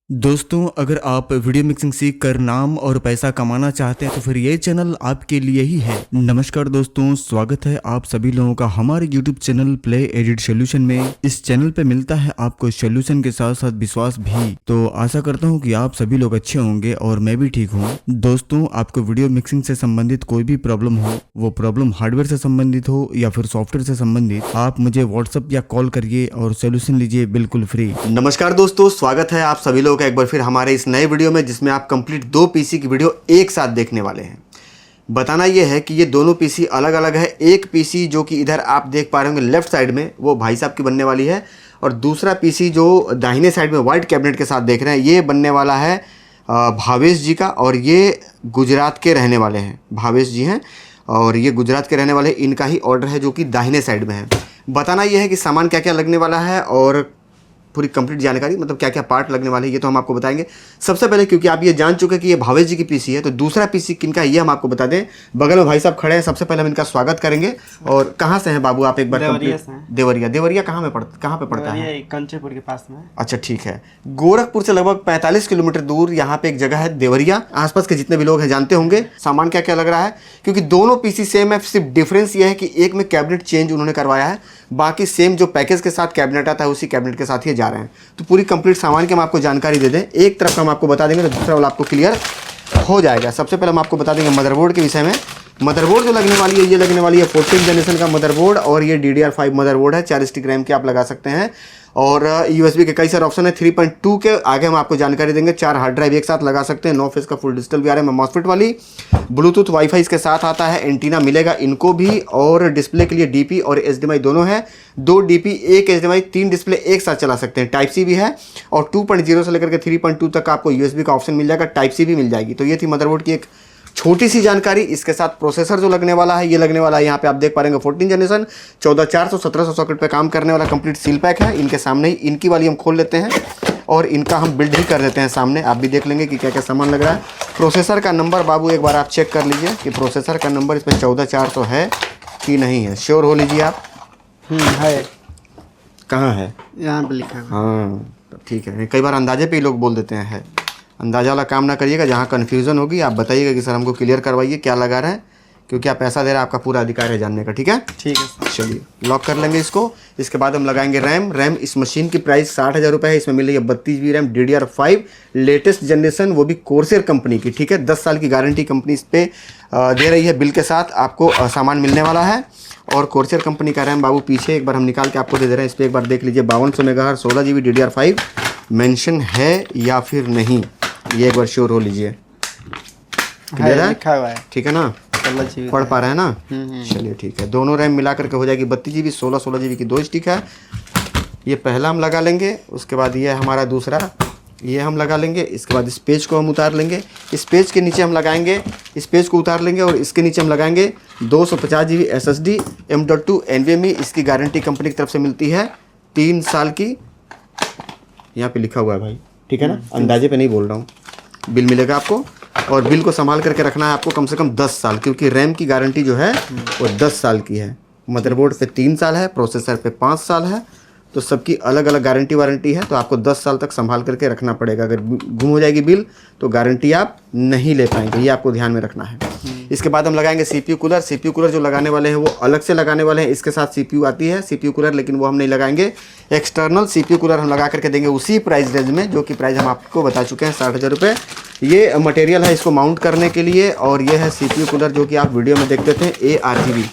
दोस्तों, अगर आप वीडियो मिक्सिंग सीख कर नाम और पैसा कमाना चाहते हैं तो फिर ये चैनल आपके लिए ही है। नमस्कार दोस्तों, स्वागत है आप सभी लोगों का हमारे YouTube channel play edit solution में। इस चैनल पे मिलता है आपको सोल्यूशन के साथ साथ विश्वास भी। तो आशा करता हूँ कि आप सभी लोग अच्छे होंगे और मैं भी ठीक हूँ। दोस्तों, आपको वीडियो मिक्सिंग से संबंधित कोई भी प्रॉब्लम हो, वो प्रॉब्लम हार्डवेयर से संबंधित हो या फिर सॉफ्टवेयर से संबंधित, आप मुझे व्हाट्सएप या कॉल करिए और सोल्यूशन लीजिए बिल्कुल फ्री। नमस्कार दोस्तों, स्वागत है आप सभी लोगों का एक बार फिर हमारे इस नए वीडियो में, जिसमें आप कंप्लीट 2 पीसी की वीडियो एक साथ देखने वाले हैं। बताना यह है कि ये दोनों पीसी अलग अलग है। एक पीसी जो कि इधर आप देख पा रहे होंगे लेफ्ट साइड में, वो भाई साहब की बनने वाली है, और दूसरा पीसी जो दाहिने साइड में व्हाइट कैबिनेट के साथ देख रहे हैं, ये बनने वाला है भावेश जी का। और ये गुजरात के रहने वाले हैं, भावेश जी हैं और ये गुजरात के रहने वाले, इनका ही ऑर्डर है जो कि दाहिने साइड में है। बताना यह है कि सामान क्या क्या लगने वाला है और पूरी कंप्लीट जानकारी, मतलब क्या क्या पार्ट लगने वाले हैं, ये तो हम आपको बताएंगे। सबसे पहले, क्योंकि आप ये जान चुके कि ये भावेश जी की पीसी है, तो दूसरा पीसी किनका है ये हम आपको बता दें। बगल में भाई साहब खड़े हैं, सबसे पहले हम इनका स्वागत करेंगे। और कहाँ से हैं बाबू आप? एक बार देवरिया। देवरिया कहाँ पे पड़ता है? कंचेपुर के पास में। अच्छा, ठीक है। गोरखपुर से लगभग 45 किलोमीटर दूर यहाँ पे एक जगह है देवरिया। आसपास के जितने भी लोग हैं जानते होंगे सामान क्या क्या लग रहा है, क्योंकि दोनों पीसी सेम है। सिर्फ डिफरेंस ये है कि एक में कैबिनेट चेंज उन्होंने करवाया है, बाकी सेम जो पैकेज के साथ कैबिनेट आता है उसी कैबिनेट के साथ ही जा रहे हैं। तो पूरी कंप्लीट सामान की हम आपको जानकारी दे दें। एक तरफ का हम आपको बता देंगे तो दूसरा वाला आपको क्लियर हो जाएगा। सबसे पहले हम आपको बता देंगे मदरबोर्ड के विषय में। मदरबोर्ड जो लगने वाली है, ये लगने वाली है 14 जनरेशन का मदरबोर्ड, और ये DDR5 मदरबोर्ड है। 4 स्टिक रैम के आप लगा सकते हैं, और USB के कई सारे ऑप्शन है। 3.2 के आगे हम आपको जानकारी देंगे। 4 हार्ड ड्राइव एक साथ लगा सकते हैं। 9 फेस का फुल डिजिटल VRM मॉसफेट वाली। ब्लूटूथ वाईफाई इसके साथ आता है। एंटीना मिलेगा इनको भी, और डिस्प्ले के लिए DP और HDMI दोनों है। 2 DP 1 HDMI 3 डिस्प्ले एक साथ चला सकते हैं। टाइप C भी है, और 2.0 से लेकर के 3.2 तक आपको USB का ऑप्शन मिल जाएगा। टाइप C भी मिल जाएगी। तो ये थी मदरबोर्ड की एक छोटी सी जानकारी। इसके साथ प्रोसेसर जो लगने वाला है, ये लगने वाला है, यहाँ पे आप देख पा रहे हैं 14 जनरेशन 14400 1700 सॉकेट पे काम करने वाला कंप्लीट सील पैक है। इनके सामने ही इनकी वाली हम खोल लेते हैं और इनका हम बिल्ड ही कर देते हैं सामने। आप भी देख लेंगे कि क्या क्या सामान लग रहा है। प्रोसेसर का नंबर बाबू एक बार आप चेक कर लीजिए कि प्रोसेसर का नंबर इसमें 14400 है कि नहीं है। श्योर हो लीजिए आप। है। कहाँ है? यहाँ पे लिखा है। हाँ, तो ठीक है। कई बार अंदाजे पे ही लोग बोल देते हैं। अंदाजा वाला काम ना करिएगा। जहाँ कन्फ्यूज़न होगी आप बताइएगा कि सर हमको क्लियर करवाइए क्या लगा रहे हैं, क्योंकि आप पैसा दे रहे हैं, आपका पूरा अधिकार है जानने का। ठीक है? ठीक है। चलिए लॉक कर लेंगे इसको। इसके बाद हम लगाएंगे रैम। इस मशीन की प्राइस 60,000 रुपये है। इसमें मिल रही है 32 GB RAM, DDR5 latest generation, वो भी कोर्सेर कंपनी की। ठीक है? 10 साल की गारंटी कंपनी इस पर दे रही है। बिल के साथ आपको सामान मिलने वाला है। और कोर्सेर कंपनी का रैम बाबू पीछे एक बार हम निकाल के आपको दे दे रहे हैं। इस पर एक बार देख लीजिए। 5200 मेगाहर्ट्ज़ 16 GB DDR5 मेंशन है या फिर नहीं, ये एक बार श्योर हो लीजिए। क्लियर है? लिखा हुआ है। ठीक है ना? पढ़ पा रहे हैं ना? चलिए ठीक है। दोनों रैम मिला करके हो जाएगी 32 GB। 16 GB की 2 स्टिक है। ये पहला हम लगा लेंगे। उसके बाद ये हमारा दूसरा, ये हम लगा लेंगे। इसके बाद इस पेज को हम उतार लेंगे। इस पेज के नीचे हम लगाएंगे, इस पेज को उतार लेंगे, और इसके नीचे हम लगाएंगे 250 GB SSD M.2 NVMe। इसकी गारंटी कंपनी की तरफ से मिलती है 3 साल की। यहाँ पे लिखा हुआ है भाई, ठीक है ना? अंदाजे पे नहीं बोल रहा हूँ। बिल मिलेगा आपको, और बिल को संभाल करके रखना है आपको कम से कम 10 साल, क्योंकि रैम की गारंटी जो है वो 10 साल की है। मदरबोर्ड पे 3 साल है, प्रोसेसर पे 5 साल है। तो सबकी अलग अलग गारंटी वारंटी है। तो आपको 10 साल तक संभाल करके रखना पड़ेगा। अगर गुम हो जाएगी बिल तो गारंटी आप नहीं ले पाएंगे, ये आपको ध्यान में रखना है। इसके बाद हम लगाएंगे CPU कूलर। CPU कूलर जो लगाने वाले हैं वो अलग से लगाने वाले हैं। इसके साथ CPU आती है CPU कूलर, लेकिन वो हम नहीं लगाएंगे। एक्सटर्नल CPU कूलर हम लगा करके देंगे उसी प्राइस रेंज में, जो कि प्राइस हम आपको बता चुके हैं 60,000 रुपये। ये मटेरियल है इसको माउंट करने के लिए, और ये है CPU कूलर जो कि आप वीडियो में देखते थे ARGB।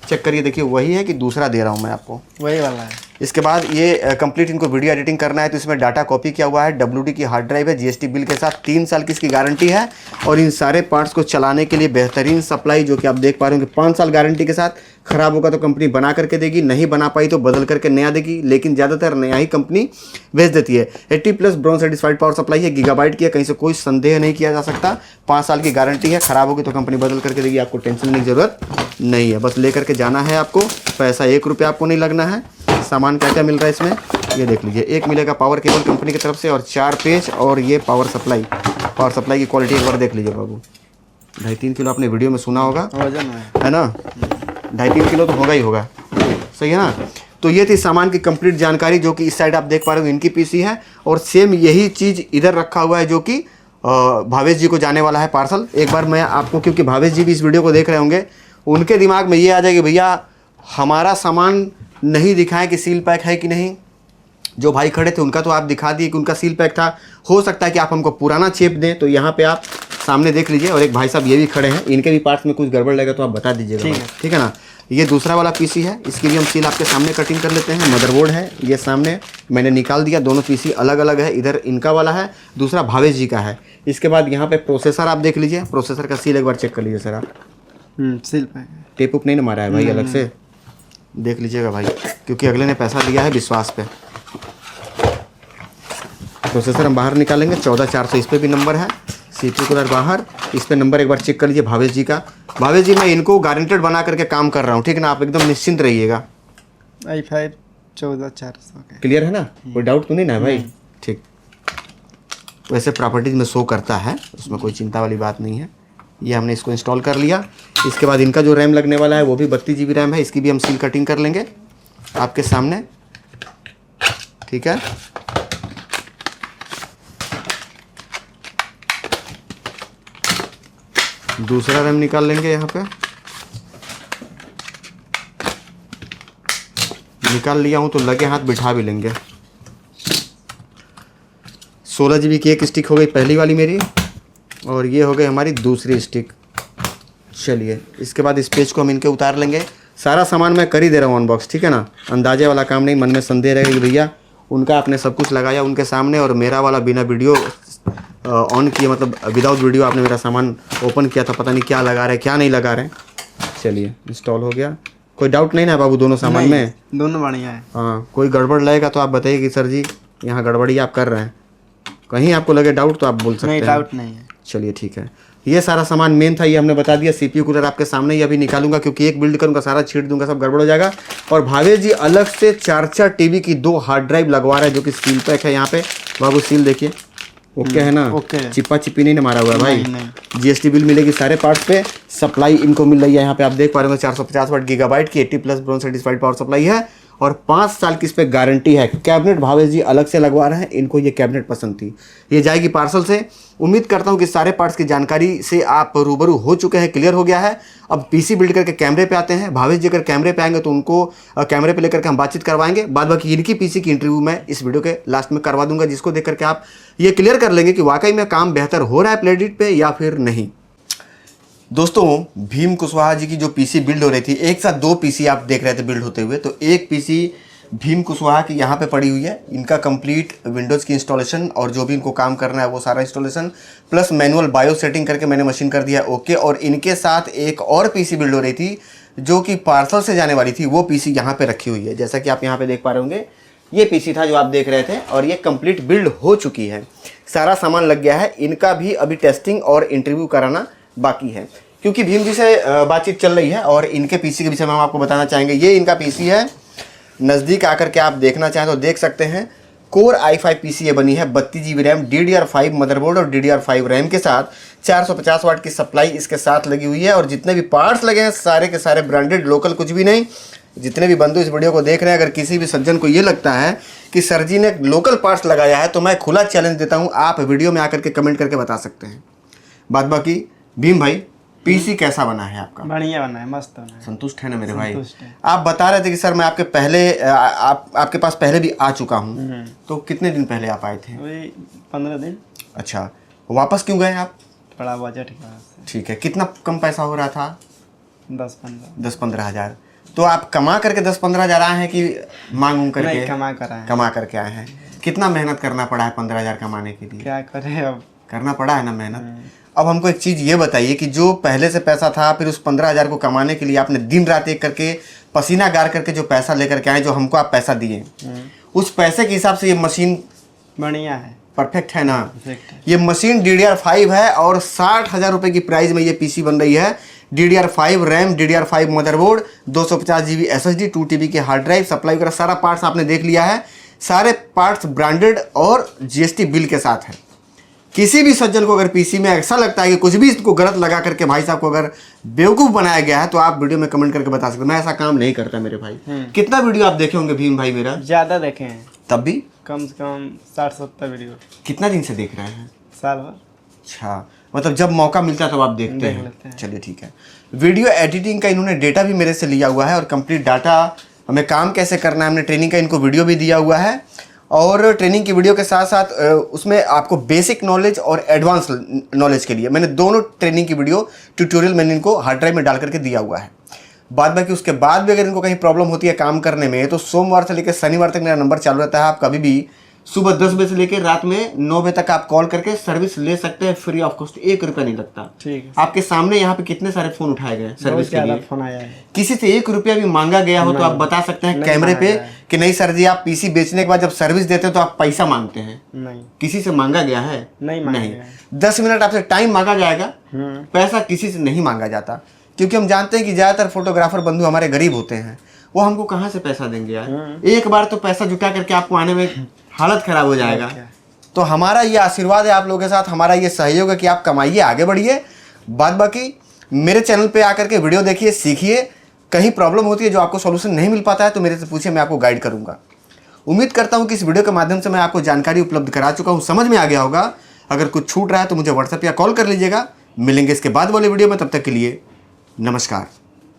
चेक करिए, देखिए वही है कि दूसरा दे रहा हूँ मैं आपको? वही वाला है। इसके बाद ये कंप्लीट इनको वीडियो एडिटिंग करना है, तो इसमें डाटा कॉपी किया हुआ है। WD की हार्ड ड्राइव है, GST बिल के साथ 3 साल की इसकी गारंटी है। और इन सारे पार्ट्स को चलाने के लिए बेहतरीन सप्लाई, जो कि आप देख पा रहे होंगे 5 साल गारंटी के साथ। ख़राब होगा तो कंपनी बना करके देगी, नहीं बना पाई तो बदल करके नया देगी, लेकिन ज़्यादातर नया ही कंपनी भेज देती है। 80+ ब्रॉन्ज सर्टिफाइड पावर सप्लाई है, गीगाबाइट की है, कहीं से कोई संदेह नहीं किया जा सकता। 5 साल की गारंटी है। ख़राब होगी तो कंपनी बदल करके देगी, आपको टेंशन लेने की ज़रूरत नहीं है। बस ले करके जाना है आपको। पैसा 1 रुपया आपको नहीं लगना है। सामान क्या क्या मिल रहा है इसमें ये देख लीजिए। एक मिलेगा पावर केबल कंपनी की तरफ से, और 4 पेज, और ये पावर सप्लाई की क्वालिटी एक बार देख लीजिए बाबू। 2.5-3 किलो आपने वीडियो में सुना होगा, वजन है ना? 2.5-3 किलो तो होगा ही होगा। सही है ना? तो ये थी सामान की कंप्लीट जानकारी, जो कि इस साइड आप देख पा रहे हो इनकी पीसी है, और सेम यही चीज़ इधर रखा हुआ है जो कि भावेश जी को जाने वाला है पार्सल। एक बार मैं आपको, क्योंकि भावेश जी भी इस वीडियो को देख रहे होंगे, उनके दिमाग में ये आ जाएगी भैया हमारा सामान नहीं दिखाएं कि सील पैक है कि नहीं। जो भाई खड़े थे उनका तो आप दिखा दिए कि उनका सील पैक था, हो सकता है कि आप हमको पुराना चेप दें, तो यहाँ पे आप सामने देख लीजिए। और एक भाई साहब ये भी खड़े हैं, इनके भी पार्ट्स में कुछ गड़बड़ लगेगा तो आप बता दीजिएगा, ठीक है ना। ये दूसरा वाला पीसी है, इसकी भी हम सील आपके सामने कटिंग कर लेते हैं। मदरबोर्ड है ये सामने मैंने निकाल दिया, दोनों पीसी अलग अलग है, इधर इनका वाला है, दूसरा भावेश जी का है। इसके बाद यहाँ पे प्रोसेसर आप देख लीजिए, प्रोसेसर का सील एक बार चेक कर लीजिए सर आप। सील पैक टेप उप नहीं ना मारा है भाई, अलग से देख लीजिएगा भाई, क्योंकि अगले ने पैसा दिया है विश्वास पे। प्रोसेसर हम बाहर निकालेंगे, 14400 इस पर भी नंबर है। CPU कूलर बाहर, इस पे नंबर एक बार चेक कर लीजिए भावेश जी का। भावेश जी मैं इनको गारंटेड बना करके काम कर रहा हूँ, ठीक है ना, आप एकदम निश्चिंत रहिएगा। i5 14400 का। क्लियर है ना, कोई डाउट तो नहीं ना भाई? ठीक, वैसे प्रॉपर्टीज में शो करता है, उसमें कोई चिंता वाली बात नहीं है। ये हमने इसको इंस्टॉल कर लिया। इसके बाद इनका जो रैम लगने वाला है वो भी 32 GB रैम है, इसकी भी हम सील कटिंग कर लेंगे आपके सामने, ठीक है। दूसरा रैम निकाल लेंगे, यहाँ पे निकाल लिया हूँ तो लगे हाथ बिठा भी लेंगे। 16 GB की एक स्टिक हो गई पहली वाली मेरी, और ये हो गई हमारी दूसरी स्टिक। चलिए इसके बाद इस पेज को हम इनके उतार लेंगे। सारा सामान मैं कर ही दे रहा हूँ अनबॉक्स, ठीक है ना, अंदाजे वाला काम नहीं, मन में संदेह रहेगा कि भैया उनका आपने सब कुछ लगाया उनके सामने, और मेरा वाला बिना वीडियो ऑन किए, मतलब विदाउट वीडियो आपने मेरा सामान ओपन किया था, पता नहीं क्या लगा रहे क्या नहीं लगा रहे। चलिए इंस्टॉल हो गया, कोई डाउट नहीं ना बाबू दोनों सामान में? दोनों बढ़िया है। हाँ, कोई गड़बड़ लगेगा तो आप बताइए कि सर जी यहाँ गड़बड़ी आप कर रहे हैं, कहीं आपको लगे डाउट तो आप बोल सकते हैं। नहीं, डाउट नहीं है। चलिए ठीक है, ये सारा सामान मेन था, ये हमने बता दिया। CPU कूलर आपके सामने ही अभी निकालूंगा, क्योंकि एक बिल्ड करूंगा सारा छीट दूंगा, सब गड़बड़ हो जाएगा। और भावेश जी अलग से 4 TB की 2 हार्ड ड्राइव लगवा रहे हैं, जो कि सील पैक है। यहाँ पे बाबू सील देखिए, ओके है ना, ओके। चिप्पा चिप्पी नहीं ना मारा हुआ है भाई। नहीं। GST बिल मिलेगी सारे पार्ट्स पे। सप्लाई इनको मिल रही है, यहाँ पे आप देख पा रहे हो 450 वाट गीगाबाइट की 80+ ब्रॉन्ज सर्टिफाइड पावर सप्लाई है, और 5 साल की इस पे गारंटी है। कैबिनेट भावेश जी अलग से लगवा रहे हैं, इनको ये कैबिनेट पसंद थी, ये जाएगी पार्सल से। उम्मीद करता हूँ कि सारे पार्ट्स की जानकारी से आप रूबरू हो चुके हैं, क्लियर हो गया है। अब पीसी बिल्ड करके कैमरे पे आते हैं। भावेश जी अगर कैमरे पे आएंगे तो उनको कैमरे पे लेकर के हम बातचीत करवाएंगे। बाद बाकी इनकी पीसी की इंटरव्यू मैं इस वीडियो के लास्ट में करवा दूंगा, जिसको देख करके आप ये क्लियर कर लेंगे कि वाकई में काम बेहतर हो रहा है प्लेडिट पे या फिर नहीं। दोस्तों भीम कुशवाहा जी की जो पीसी बिल्ड हो रही थी, एक साथ 2 पीसी आप देख रहे थे बिल्ड होते हुए, तो एक पीसी भीम कुशवाहा की यहाँ पे पड़ी हुई है। इनका कंप्लीट विंडोज़ की इंस्टॉलेशन और जो भी इनको काम करना है वो सारा installation plus manual bio setting करके मैंने मशीन कर दिया ओके। और इनके साथ एक और पीसी बिल्ड हो रही थी जो कि पार्सल से जाने वाली थी, वो पीसी यहाँ पे रखी हुई है। जैसा कि आप यहाँ पे देख पा रहे होंगे, ये पीसी था जो आप देख रहे थे, और ये कंप्लीट बिल्ड हो चुकी है, सारा सामान लग गया है। इनका भी अभी टेस्टिंग और इंटरव्यू कराना बाकी है, क्योंकि भीम जी से बातचीत चल रही है। और इनके पीसी के विषय में हम आपको बताना चाहेंगे। ये इनका पीसी है, नज़दीक आकर के आप देखना चाहें तो देख सकते हैं। कोर i5 पीसी ये बनी है, 32 GB रैम, DDR5 मदरबोर्ड और DDR5 रैम के साथ 450 वाट की सप्लाई इसके साथ लगी हुई है। और जितने भी पार्ट्स लगे हैं सारे के सारे ब्रांडेड, लोकल कुछ भी नहीं। जितने भी बंधु इस वीडियो को देख रहे हैं, अगर किसी भी सज्जन को ये लगता है कि सर जी ने लोकल पार्ट्स लगाया है, तो मैं खुला चैलेंज देता हूँ, आप वीडियो में आकर के कमेंट करके बता सकते हैं। बाद बाकी भीम भाई पीसी कैसा बना है आपका? बढ़िया बना है, मस्त बना है। संतुष्ट है ना मेरे भाई? संतुष्ट है। आप बता रहे थे कि सर मैं आपके पहले आपके पास पहले भी आ चुका हूँ, तो कितने दिन पहले आप आए थे? वही 15 दिन। अच्छा, वापस क्यों गए आप? बड़ा बजट है। ठीक है, कितना कम पैसा हो रहा था? 10-15 हज़ार। तो आप कमा करके 10-15 हज़ार आए हैं कि मांग उंग करके? नहीं, कमा कर आए हैं। कमा करके आए हैं। कितना मेहनत करना पड़ा है 15 हज़ार कमाने के लिए? क्या करें अब, करना पड़ा है ना मेहनत। अब हमको एक चीज़ ये बताइए कि जो पहले से पैसा था, फिर उस 15 हज़ार को कमाने के लिए आपने दिन रात एक करके पसीना गार करके जो पैसा लेकर के आए, जो हमको आप पैसा दिए, उस पैसे के हिसाब से ये मशीन बढ़िया है, परफेक्ट है ना? परफेक्ट है। ये मशीन DDR5 है और 60,000 रुपये की प्राइस में ये पीसी बन रही है। DDR5 RAM, DDR5 motherboard, 250 GB SSD, 2 TB के हार्ड ड्राइव, सप्लाई वगैरह सारा पार्ट्स आपने देख लिया है। सारे पार्ट्स ब्रांडेड और GST बिल के साथ है। किसी भी सज्जन को अगर पीसी में ऐसा लगता है कि कुछ भी इसको गलत लगा करके भाई साहब को अगर बेवकूफ़ बनाया गया है तो आप वीडियो में कमेंट करके बता सकते हैं। मैं ऐसा काम नहीं करता मेरे भाई। कितना वीडियो आप देखे होंगे भीम भाई मेरा? ज़्यादा देखे हैं, तब भी कम से कम 60-70 वीडियो। कितना दिन से देख रहे हैं? साल भर। अच्छा, मतलब जब मौका मिलता है तब आप देखते देख हैं। लेते हैं। चलिए ठीक है। वीडियो एडिटिंग का इन्होंने डेटा भी मेरे से लिया हुआ है और कंप्लीट डाटा हमें काम कैसे करना है, हमने ट्रेनिंग का इनको वीडियो भी दिया हुआ है और ट्रेनिंग की वीडियो के साथ साथ उसमें आपको बेसिक नॉलेज और एडवांस नॉलेज के लिए मैंने दोनों ट्रेनिंग की वीडियो ट्यूटोरियल मैंने इनको हार्ड ड्राइव में डाल करके दिया हुआ है। बाद बाकी उसके बाद भी अगर इनको कहीं प्रॉब्लम होती है काम करने में तो सोमवार से लेकर शनिवार तक मेरा नंबर चालू रहता है। आप कभी भी सुबह 10 बजे से लेकर रात में 9 बजे तक आप कॉल करके सर्विस ले सकते हैं फ्री ऑफ कॉस्ट। 1 रुपया नहीं लगता। ठीक है। आपके सामने यहाँ पे कितने सारे फोन उठाए गए सर्विस के लिए। फोन आया है। किसी से 1 रुपया भी मांगा गया हो तो आप बता सकते हैं कैमरे पे कि नहीं सर जी, आप पीसी बेचने के बाद जब सर्विस देते हैं तो आप पैसा मांगते हैं। नहीं, किसी से मांगा गया है? नहीं मांगा गया। 10 मिनट आपसे टाइम मांगा जाएगा, पैसा किसी से नहीं मांगा जाता। क्योंकि हम जानते हैं कि ज्यादातर फोटोग्राफर बंधु हमारे गरीब होते हैं, वो हमको कहाँ से पैसा देंगे यार। एक बार तो पैसा जुटा करके आपको आने में हालत खराब हो जाएगा। तो हमारा ये आशीर्वाद है आप लोगों के साथ, हमारा ये सहयोग है कि आप कमाइए, आगे बढ़िए। बाद बाकी मेरे चैनल पे आकर के वीडियो देखिए, सीखिए। कहीं प्रॉब्लम होती है जो आपको सॉल्यूशन नहीं मिल पाता है तो मेरे से पूछिए, मैं आपको गाइड करूंगा। उम्मीद करता हूँ कि इस वीडियो के माध्यम से मैं आपको जानकारी उपलब्ध करा चुका हूँ, समझ में आ गया होगा। अगर कुछ छूट रहा है तो मुझे व्हाट्सएप या कॉल कर लीजिएगा। मिलेंगे इसके बाद वाले वीडियो में, तब तक के लिए नमस्कार।